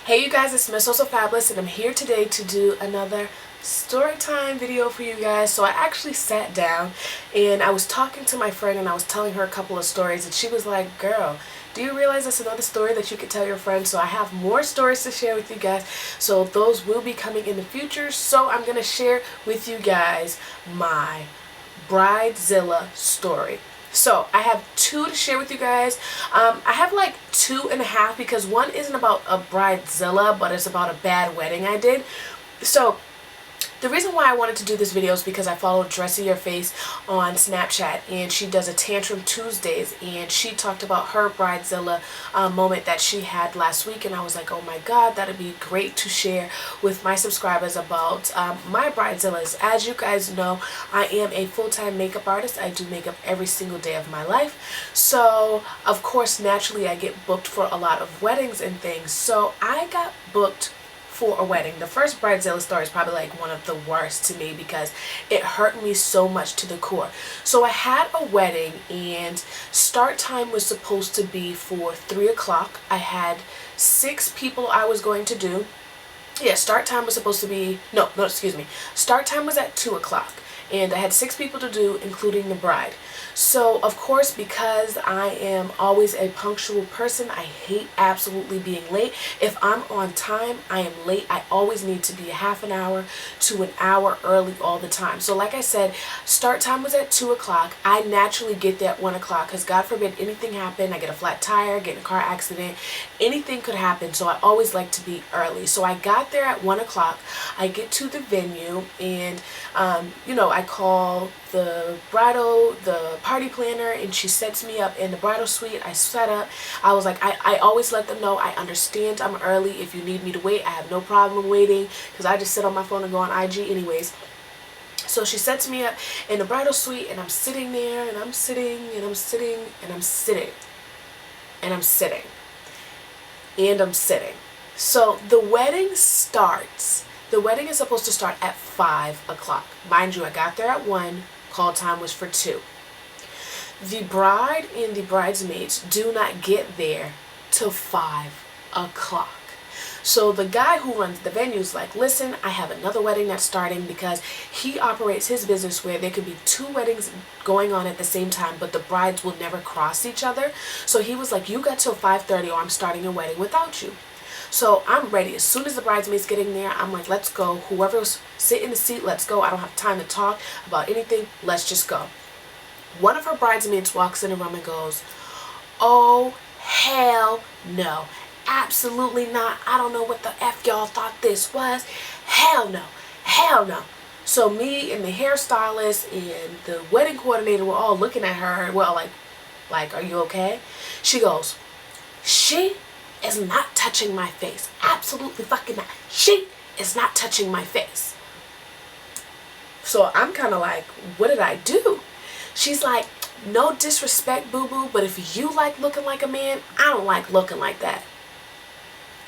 Hey you guys, it's mzosofabolousTV and I'm here today to do another story time video for you guys. So I actually sat down and I was talking to my friend and I was telling her a couple of stories and she was like, girl, do you realize that's another story that you could tell your friends? So I have more stories to share with you guys. So those will be coming in the future. So I'm going to share with you guys my Bridezilla story. So I have two to share with you guys. I have like 2.5 because one isn't about a bridezilla, but it's about a bad wedding I did. So the reason why I wanted to do this video is because I follow Dressy Your Face on Snapchat and she does a Tantrum Tuesdays and she talked about her bridezilla moment that she had last week, and I was like, oh my god, that'd be great to share with my subscribers about my bridezillas. As you guys know, I am a full-time makeup artist. I do makeup every single day of my life, so of course naturally I get booked for a lot of weddings and things. So I got booked for a wedding. The first bridezilla story is probably like one of the worst to me because it hurt me so much to the core. So I had a wedding and start time was supposed to be for 3 o'clock. I had 6 people I was going to do. Yeah, start time was supposed to be, start time was at 2 o'clock. And I had 6 people to do, including the bride. So, of course, because I am always a punctual person, I hate absolutely being late. If I'm on time, I am late. I always need to be a half an hour to an hour early all the time. So, like I said, start time was at 2 o'clock. I naturally get there at 1 o'clock because, God forbid, anything happen. I get a flat tire, get in a car accident. Anything could happen. So, I always like to be early. So, I got there at 1 o'clock. I get to the venue and, I call the bridal, the party planner, and she sets me up in the bridal suite. I set up. I was like, I always let them know I understand I'm early. If you need me to wait, I have no problem waiting because I just sit on my phone and go on IG anyways. So she sets me up in the bridal suite and I'm sitting there and I'm sitting and I'm sitting and I'm sitting and I'm sitting and I'm sitting. So the wedding starts. The wedding is supposed to start at 5 o'clock. Mind you, I got there at 1. Call time was for 2. The bride and the bridesmaids do not get there till 5 o'clock. So the guy who runs the venue is like, listen, I have another wedding that's starting, because he operates his business where there could be 2 weddings going on at the same time, but the brides will never cross each other. So he was like, you got till 5:30 or I'm starting a wedding without you. So I'm ready. As soon as the bridesmaids get in there, I'm like, let's go. Whoever's sitting in the seat, let's go. I don't have time to talk about anything. Let's just go. One of her bridesmaids walks in the room and goes, oh, hell no. Absolutely not. I don't know what the F y'all thought this was. Hell no. Hell no. So me and the hairstylist and the wedding coordinator were all looking at her. Well, like, are you okay? She goes, she is not touching my face. Absolutely fucking not. She is not touching my face. So I'm kind of like, what did I do? She's like, no disrespect, boo-boo, but if you like looking like a man, I don't like looking like that.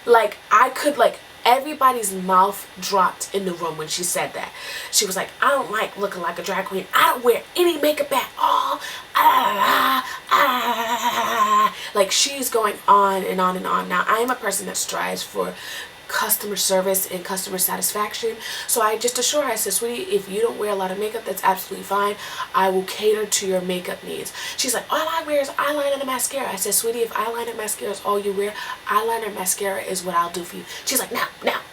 Like, I could, like, everybody's mouth dropped in the room when she said that. She was like, I don't like looking like a drag queen. I don't wear any makeup at all. Like, she's going on and on and on. Now, I am a person that strives for customer service and customer satisfaction. So I just assure her, I said, sweetie, if you don't wear a lot of makeup, that's absolutely fine. I will cater to your makeup needs. She's like, all I wear is eyeliner and a mascara. I said, sweetie, if eyeliner and mascara is all you wear, eyeliner and mascara is what I'll do for you. She's like, no,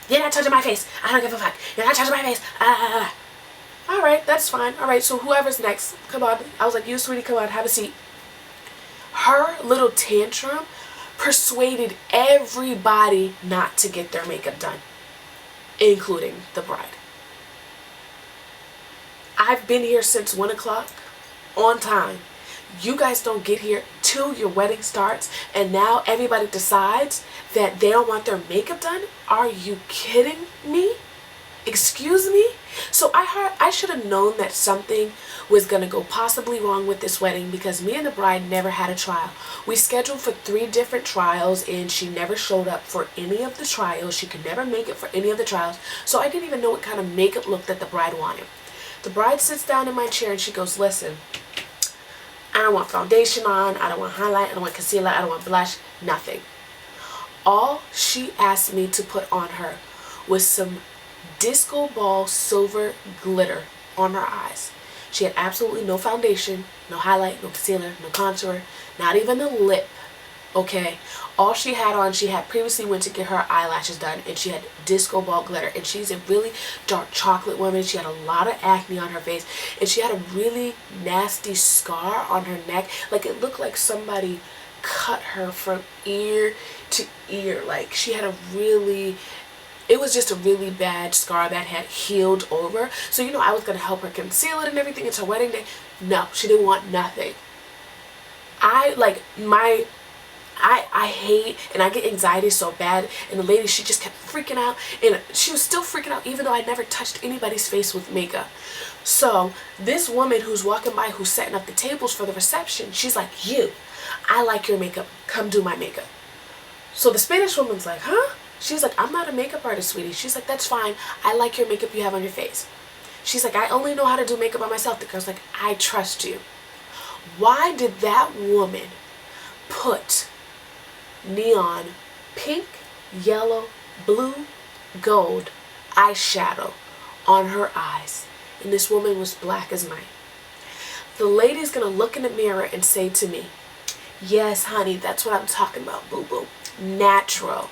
you're not touching my face. I don't give a fuck. You're not touching my face. All right, that's fine. All right, so whoever's next, come on. I was like, you, sweetie, come on, have a seat. Her little tantrum persuaded everybody not to get their makeup done, including the bride. I've been here since 1 o'clock on time. You guys don't get here till your wedding starts, and now everybody decides that they don't want their makeup done? Are you kidding me? Excuse me? So I should have known that something was going to go possibly wrong with this wedding, because me and the bride never had a trial. We scheduled for 3 different trials and she never showed up for any of the trials. She could never make it for any of the trials. So I didn't even know what kind of makeup look that the bride wanted. The bride sits down in my chair and she goes, listen, I don't want foundation on. I don't want highlight. I don't want concealer. I don't want blush. Nothing. All she asked me to put on her was some disco ball silver glitter on her eyes. She had absolutely no foundation, no highlight, no concealer, no contour, not even a lip. Okay, all she had on, she had previously went to get her eyelashes done, and she had disco ball glitter, and she's a really dark chocolate woman. She had a lot of acne on her face, and she had a really nasty scar on her neck. Like, it looked like somebody cut her from ear to ear. Like, she had it was just a really bad scar that had healed over. So, you know, I was going to help her conceal it and everything. It's her wedding day. No, she didn't want nothing. I hate, and I get anxiety so bad, and the lady, she just kept freaking out, and she was still freaking out even though I never touched anybody's face with makeup. So this woman who's walking by, who's setting up the tables for the reception, she's like, I like your makeup, come do my makeup. So the Spanish woman's like, huh? She's like, I'm not a makeup artist, sweetie. She's like, that's fine, I like your makeup you have on your face. She's like, I only know how to do makeup by myself. The girl's like, I trust you. Why did that woman put neon pink, yellow, blue, gold eyeshadow on her eyes? And this woman was black as night. The lady's gonna look in the mirror and say to me, yes, honey, that's what I'm talking about, boo-boo. Natural.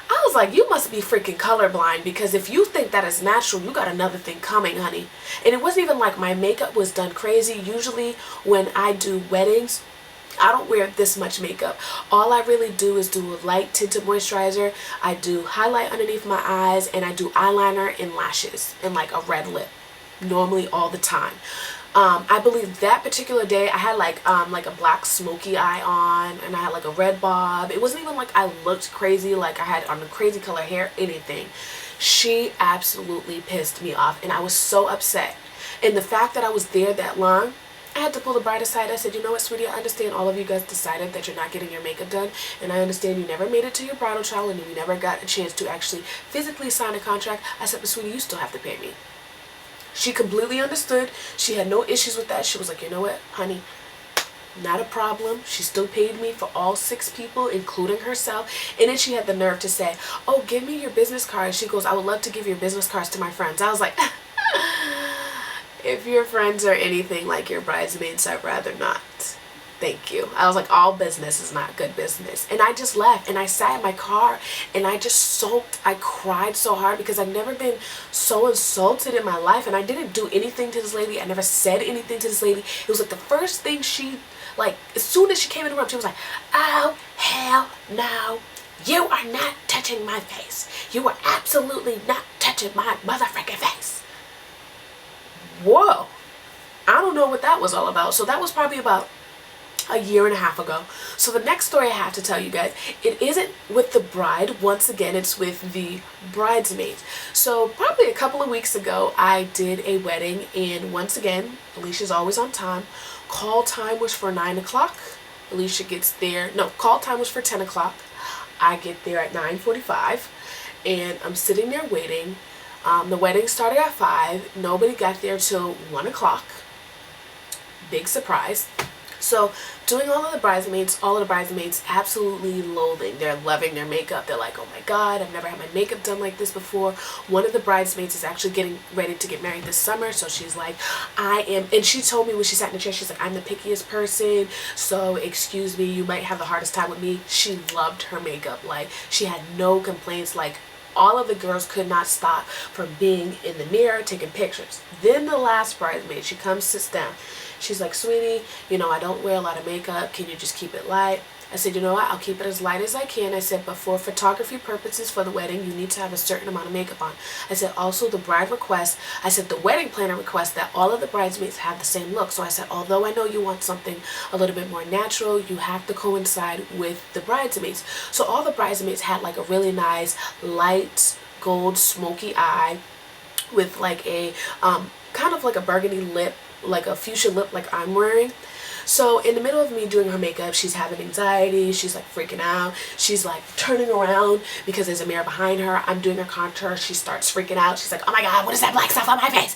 I was like, you must be freaking colorblind, because if you think that is natural, you got another thing coming, honey. And it wasn't even like my makeup was done crazy. Usually when I do weddings, I don't wear this much makeup. All I really do is do a light tinted moisturizer. I do highlight underneath my eyes, and I do eyeliner and lashes and like a red lip, normally all the time. I believe that particular day I had like a black smoky eye on, and I had like a red bob. It wasn't even like I looked crazy, like I had on the crazy color hair, anything. She absolutely pissed me off, and I was so upset. And the fact that I was there that long, I had to pull the bride aside. I said, you know what, sweetie, I understand all of you guys decided that you're not getting your makeup done, and I understand you never made it to your bridal trial, and you never got a chance to actually physically sign a contract. I said, but sweetie, you still have to pay me. She completely understood. She had no issues with that. She was like, you know what, honey, not a problem. She still paid me for all 6 people, including herself. And then she had the nerve to say, oh, give me your business cards. She goes, I would love to give your business cards to my friends. I was like, if your friends are anything like your bridesmaids, I'd rather not. Thank you. I was like, all business is not good business. And I just left, and I sat in my car, and I just sulked. I cried so hard because I've never been so insulted in my life, and I didn't do anything to this lady. I never said anything to this lady. It was like the first thing she, like, as soon as she came in the room, she was like, oh, hell no. You are not touching my face. You are absolutely not touching my motherfucking face. Whoa. I don't know what that was all about. So that was probably about a year and a half ago. So the next story I have to tell you guys, it isn't with the bride. Once again, it's with the bridesmaids. So probably a couple of weeks ago, I did a wedding, and once again, Alicia's always on time. Call time was for 9 o'clock. Alicia gets there. No, call time was for 10 o'clock. I get there at 9:45, and I'm sitting there waiting. The wedding started at 5. Nobody got there till 1 o'clock. Big surprise. So doing all of the bridesmaids absolutely loathing. They're loving their makeup. They're like, oh my God, I've never had my makeup done like this before. One of the bridesmaids is actually getting ready to get married this summer. So she's like, and she told me when she sat in the chair, she's like, I'm the pickiest person. So excuse me, you might have the hardest time with me. She loved her makeup. Like, she had no complaints. Like, all of the girls could not stop from being in the mirror taking pictures. Then the last bridesmaid, she comes, sits down. She's like, sweetie, you know, I don't wear a lot of makeup. Can you just keep it light? I said, you know what? I'll keep it as light as I can. I said, but for photography purposes for the wedding, you need to have a certain amount of makeup on. I said, also the bride requests, I said, the wedding planner requests that all of the bridesmaids have the same look. So I said, although I know you want something a little bit more natural, you have to coincide with the bridesmaids. So all the bridesmaids had like a really nice light gold smoky eye with like a kind of like a burgundy lip, like a fuchsia lip like I'm wearing. So in the middle of me doing her makeup, she's having anxiety, she's like freaking out, she's like turning around because there's a mirror behind her. I'm doing her contour, she starts freaking out, she's like, oh my God, what is that black stuff on my face?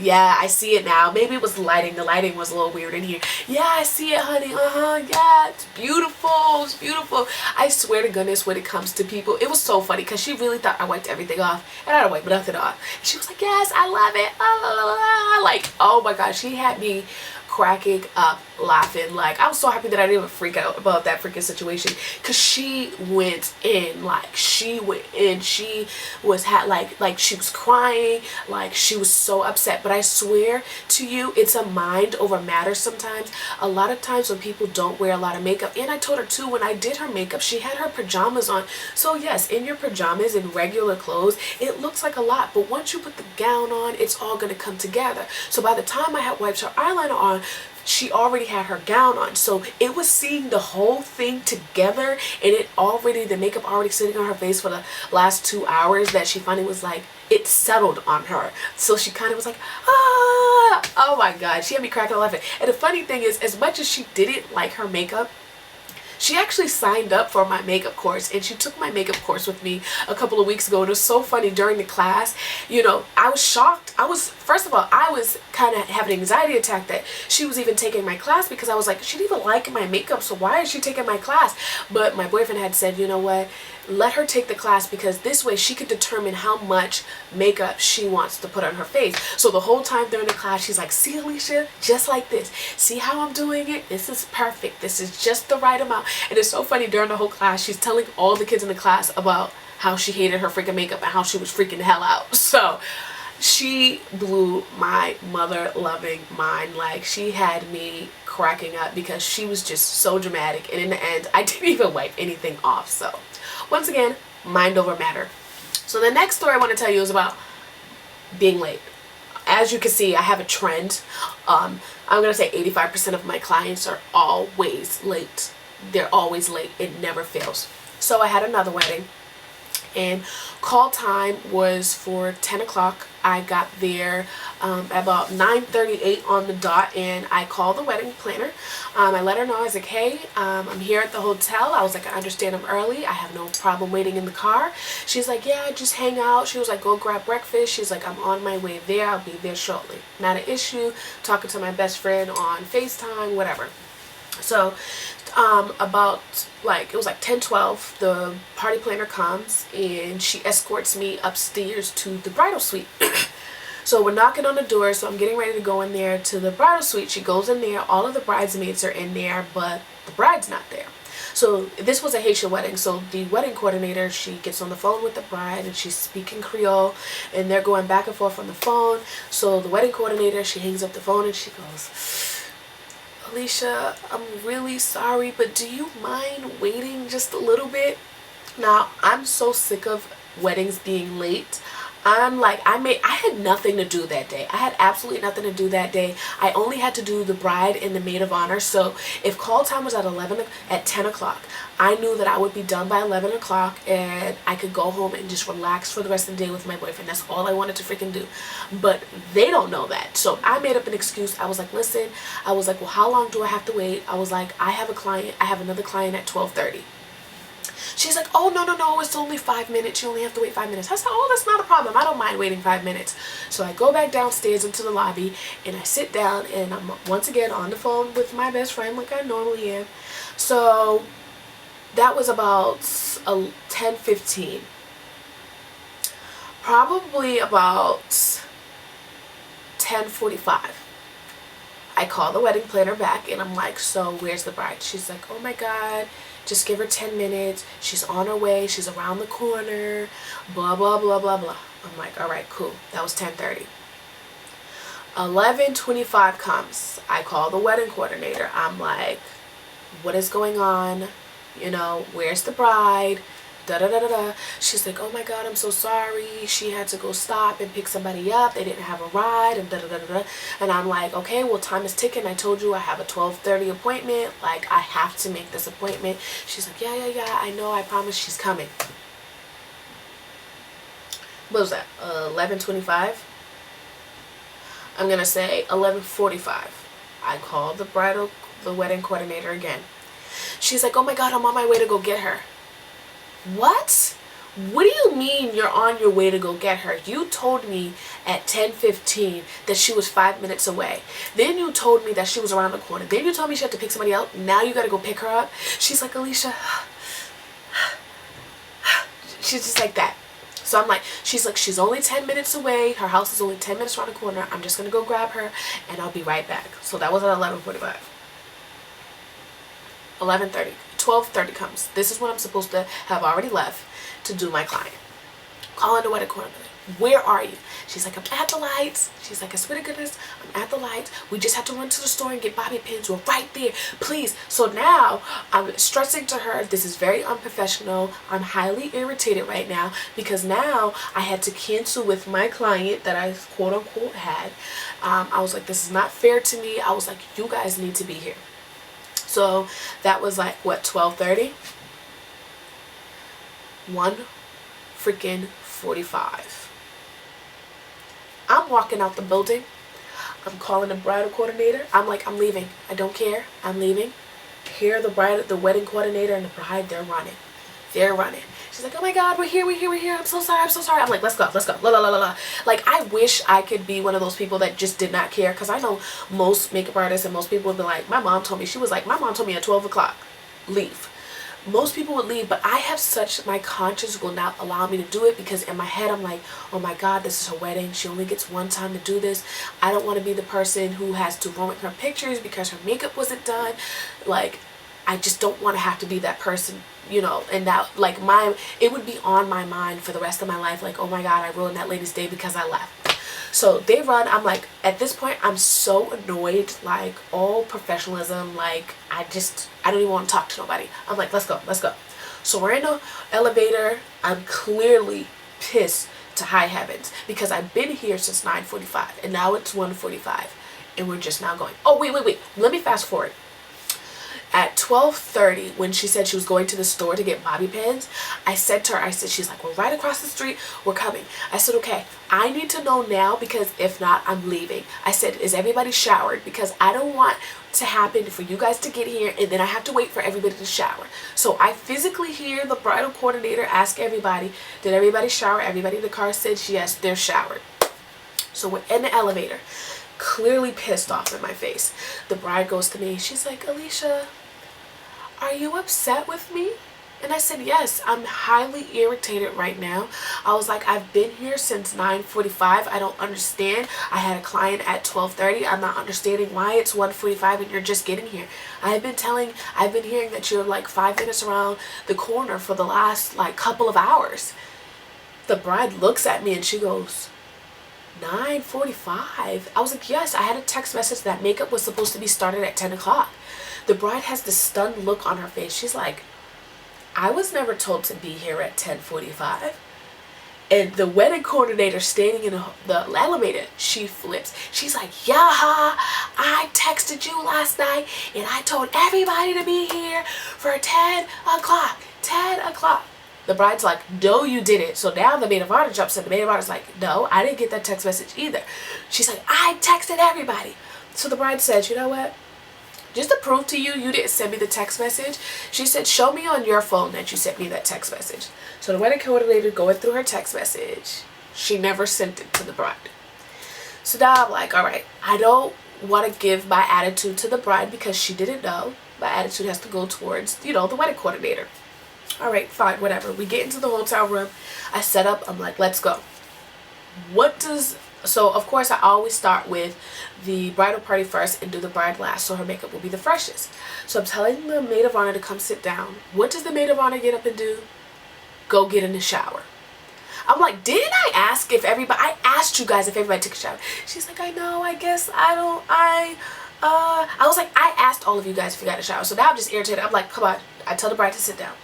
Yeah, I see it now. Maybe it was the lighting. The lighting was a little weird in here. Yeah, I see it, honey. Yeah, it's beautiful. It's beautiful. I swear to goodness, when it comes to people, it was so funny because she really thought I wiped everything off, and I didn't wipe nothing off. She was like, yes, I love it. Like, oh my gosh, she had me cracking up laughing. Like, I was so happy that I didn't even freak out about that freaking situation, because she went in. Like, she went in. She was like she was crying, like she was so upset. But I swear to you, it's a mind over matter sometimes. A lot of times when people don't wear a lot of makeup, and I told her too, when I did her makeup, she had her pajamas on. So yes, in your pajamas and regular clothes, it looks like a lot, but once you put the gown on, it's all gonna come together. So by the time I had wiped her eyeliner on, she already had her gown on, so it was seeing the whole thing together, and it already, the makeup already sitting on her face for the last 2 hours, that she finally was like, it settled on her. So she kind of was like, ah, oh my god, she had me cracking up laughing. And the funny thing is, as much as she didn't like her makeup, she actually signed up for my makeup course, and she took my makeup course with me a couple of weeks ago. And it was so funny during the class. You know, I was shocked. First of all, I was kind of having an anxiety attack that she was even taking my class, because I was like, she didn't even like my makeup, so why is she taking my class? But my boyfriend had said, you know what, let her take the class, because this way she could determine how much makeup she wants to put on her face. So the whole time during the class, she's like, see, Alicia, just like this. See how I'm doing it? This is perfect. This is just the right amount. And it's so funny, during the whole class, she's telling all the kids in the class about how she hated her freaking makeup and how she was freaking the hell out. So she blew my mother loving mind. Like, she had me cracking up because she was just so dramatic, and in the end, I didn't even wipe anything off. So once again, mind over matter. So the next story I want to tell you is about being late. As you can see, I have a trend. I'm gonna say 85% of my clients are always late. They're always late. It never fails. So I had another wedding, and call time was for 10 o'clock. I got there about 9:38 on the dot, and I called the wedding planner. I let her know. I was like, hey, I'm here at the hotel. I was like, I understand I'm early. I have no problem waiting in the car. She's like, yeah, just hang out. She was like, go grab breakfast. She's like, I'm on my way there. I'll be there shortly. Not an issue. Talking to my best friend on FaceTime, whatever. So about, like, it was like 10:12, the party planner comes, and she escorts me upstairs to the bridal suite. So we're knocking on the door, so I'm getting ready to go in there to the bridal suite. She goes in there, all of the bridesmaids are in there, but the bride's not there. So this was a Haitian wedding, so the wedding coordinator, she gets on the phone with the bride, and she's speaking Creole, and they're going back and forth on the phone. So the wedding coordinator, she hangs up the phone, and she goes, Alicia, I'm really sorry, but do you mind waiting just a little bit? Now, I'm so sick of weddings being late. I'm like, I had nothing to do that day. I had absolutely nothing to do that day. I only had to do the bride and the maid of honor. So if call time was at 10 o'clock, I knew that I would be done by 11 o'clock, and I could go home and just relax for the rest of the day with my boyfriend. That's all I wanted to freaking do. But they don't know that. So I made up an excuse. I was like, listen, I was like, well, how long do I have to wait? I was like, I have another client at 12:30. She's like, oh, no, it's only 5 minutes. You only have to wait 5 minutes. I said, oh, that's not a problem. I don't mind waiting 5 minutes. So I go back downstairs into the lobby, and I sit down, and I'm once again on the phone with my best friend like I normally am. So that was about 10:15. Probably about 10:45. I call the wedding planner back, and I'm like, so where's the bride? She's like, oh my God, just give her 10 minutes. She's on her way. She's around the corner. Blah, blah, blah, blah, blah. I'm like, all right, cool. That was 10:30. 11:25 comes. I call the wedding coordinator. I'm like, what is going on? You know, where's the bride? Da da da da da. She's like, oh my God, I'm so sorry. She had to go stop and pick somebody up. They didn't have a ride, and da da da da da. And I'm like, okay, well, time is ticking. I told you I have a 12:30 appointment. Like, I have to make this appointment. She's like, yeah, I know. I promise. She's coming. What was that? 11:25. I'm gonna say 11:45. I called the wedding coordinator again. She's like, oh my God, I'm on my way to go get her. What? What do you mean you're on your way to go get her? You told me at 10:15 that she was 5 minutes away. Then you told me that she was around the corner. Then you told me she had to pick somebody up. Now you gotta go pick her up. She's like, Alicia, she's just like that. So I'm like, she's only 10 minutes away. Her house is only 10 minutes around the corner. I'm just gonna go grab her and I'll be right back. So that was at 11:45. 11:30. 12:30 comes. This is when I'm supposed to have already left to do my client. Calling the wedding corner. Where are you? She's like, I'm at the lights. She's like, I swear to goodness, I'm at the lights. We just have to run to the store and get bobby pins. We're right there. Please. So now I'm stressing to her. This is very unprofessional. I'm highly irritated right now because now I had to cancel with my client that I quote unquote had. I was like, this is not fair to me. I was like, you guys need to be here. So that was like, what, 12:30? 1:45. I'm walking out the building. I'm calling the bridal coordinator. I'm like, I'm leaving. I don't care. I'm leaving. Here, the wedding coordinator and the bride, they're running. They're running. She's like, oh my God, we're here. I'm so sorry. I'm like, let's go. La la la la la. Like, I wish I could be one of those people that just did not care. Because I know most makeup artists and most people would be like, my mom told me at 12 o'clock, leave. Most people would leave, but I have my conscience will not allow me to do it because in my head I'm like, oh my God, this is her wedding. She only gets one time to do this. I don't want to be the person who has to ruin her pictures because her makeup wasn't done. Like, I just don't want to have to be that person, you know, and that, like, it would be on my mind for the rest of my life. Like, oh my God, I ruined that lady's day because I left. So they run. I'm like, at this point, I'm so annoyed, like, all professionalism, like, I don't even want to talk to nobody. I'm like, let's go. So we're in the elevator. I'm clearly pissed to high heavens because I've been here since 9:45 and now it's 1:45 and we're just now going. Oh, wait. Let me fast forward. At 12:30, when she said she was going to the store to get bobby pins, I said to her, she's like, we're right across the street, we're coming. I said, okay, I need to know now because if not, I'm leaving. I said, is everybody showered? Because I don't want to happen for you guys to get here and then I have to wait for everybody to shower. So I physically hear the bridal coordinator ask everybody, did everybody shower? Everybody in the car said yes, they're showered. So we're in the elevator, clearly pissed off in my face. The bride goes to me, she's like, Alicia, are you upset with me? And I said, yes, I'm highly irritated right now. I was like, I've been here since 9:45. I don't understand. I had a client at 12:30. I'm not understanding why it's 1:45 and you're just getting here. I've been hearing that you're like 5 minutes around the corner for the last like couple of hours. The bride looks at me and she goes, 9:45? I was like, yes, I had a text message that makeup was supposed to be started at 10 o'clock. The bride has this stunned look on her face. She's like, I was never told to be here at 10:45. And the wedding coordinator standing in the elevator, she flips. She's like, yeah, I texted you last night and I told everybody to be here for 10 o'clock. 10 o'clock. The bride's like, no, you didn't. So now the maid of honor jumps in. The maid of honor's like, no, I didn't get that text message either. She's like, I texted everybody. So the bride said, you know what? Just to prove to you, you didn't send me the text message. She said, show me on your phone that you sent me that text message. So the wedding coordinator going through her text message. She never sent it to the bride. So now I'm like, all right, I don't want to give my attitude to the bride because she didn't know. My attitude has to go towards, you know, the wedding coordinator. All right, fine, whatever. We get into the hotel room. I set up. I'm like, let's go. So of course I always start with the bridal party first and do the bride last, so her makeup will be the freshest. So I'm telling the maid of honor to come sit down. What does the maid of honor get up and do? Go get in the shower. I'm like, didn't I ask if everybody, I asked you guys if everybody took a shower. She's like, I know, I guess I was like, I asked all of you guys if you got a shower. So now I'm just irritated. I'm like, come on. I tell the bride to sit down.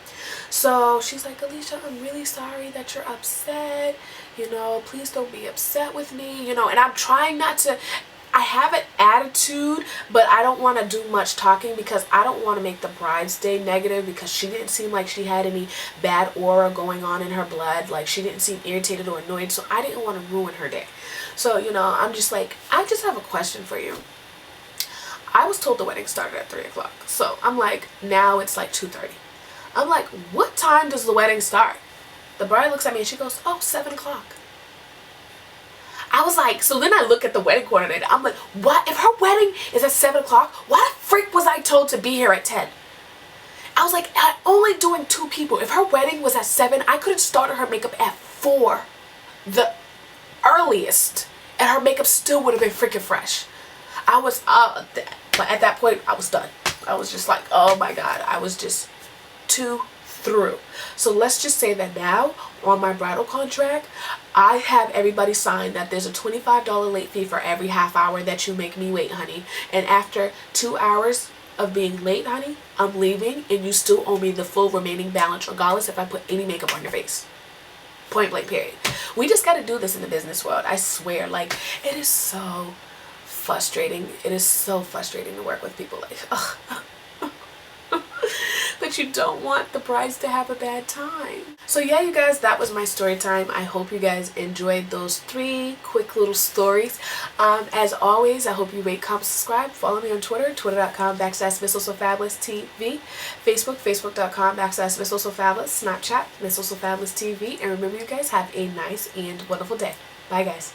So she's like, Alicia, I'm really sorry that you're upset. You know, please don't be upset with me. You know, and I'm trying not to, I have an attitude, but I don't want to do much talking because I don't want to make the bride's day negative because she didn't seem like she had any bad aura going on in her blood. Like, she didn't seem irritated or annoyed. So I didn't want to ruin her day. So, you know, I'm just like, I just have a question for you. I was told the wedding started at 3 o'clock. So I'm like, now it's like 2:30. I'm like, what time does the wedding start? The bride looks at me and she goes, oh, 7 o'clock. I was like, so then I look at the wedding coordinator. I'm like, what? If her wedding is at 7 o'clock, why the freak was I told to be here at 10? I was like, I'm only doing 2 people. If her wedding was at 7, I could have started her makeup at 4, the earliest, and her makeup still would have been freaking fresh. I was, but at that point, I was done. I was just like, oh my God, I was just too through. So let's just say that now on my bridal contract, I have everybody sign that there's a $25 late fee for every half hour that you make me wait, honey. And after 2 hours of being late, honey, I'm leaving and you still owe me the full remaining balance regardless if I put any makeup on your face. Point blank, period. We just got to do this in the business world. I swear, like, it is so frustrating. It is so frustrating to work with people like, ugh. But you don't want the brides to have a bad time. So yeah, you guys, that was my story time. I hope you guys enjoyed those 3 quick little stories. As always, I hope you rate, comment, subscribe. Follow me on Twitter, twitter.com/mzsofabolousTV, Facebook, facebook.com/mzsofabulous, Snapchat, mzsofabolousTV. And remember, you guys, have a nice and wonderful day. Bye, guys.